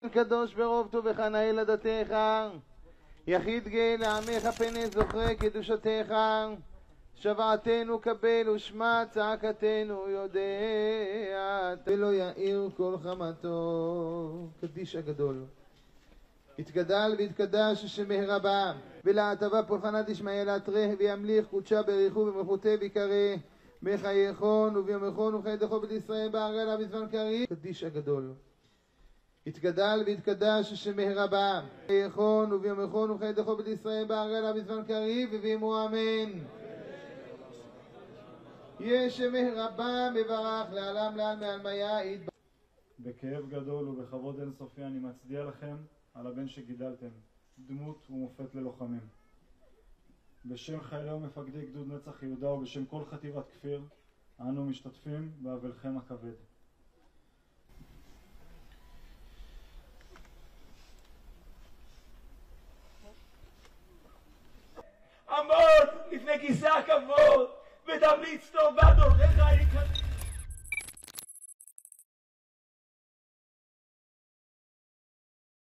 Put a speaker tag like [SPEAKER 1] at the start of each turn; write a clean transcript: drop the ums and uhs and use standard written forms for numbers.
[SPEAKER 1] קדוש ברוב טובך נאה לדתך, יחיד גאה לעמך פני זוכרי קדושתך, שוועתנו קבל ושמע צעקתנו יודע, ולא יאיר כל חמתו. קדיש הגדול. יתגדל ויתקדש שמי רבה, ולהטבה פולחנה דשמיא להתרה, וימליך קודשה בריחו ומלכותי ויקרא, בחייכון וביומכון ובחיידכו בית ישראל בהרגלה בזמן קריב. קדיש הגדול. יתגדל ויתקדש שמי רבה, בחייכון וביומכון ובחיידכו בית ישראל בהרגלה בזמן קריב, ואמרו אמן. יש שמי רבה מברך לעלם לעל מעלמיה.
[SPEAKER 2] בכאב גדול ובכבוד אינסופי אני מצדיע לכם על הבן שגידלתם, דמות ומופת ללוחמים. בשם חיילי ומפקדי גדוד נצח יהודה ובשם כל חטיבת כפיר אנו משתתפים באבלכם הכבד.
[SPEAKER 3] עמוד לפני כיסא הכבוד ותמליץ טוב בעד אורחיך היקרים.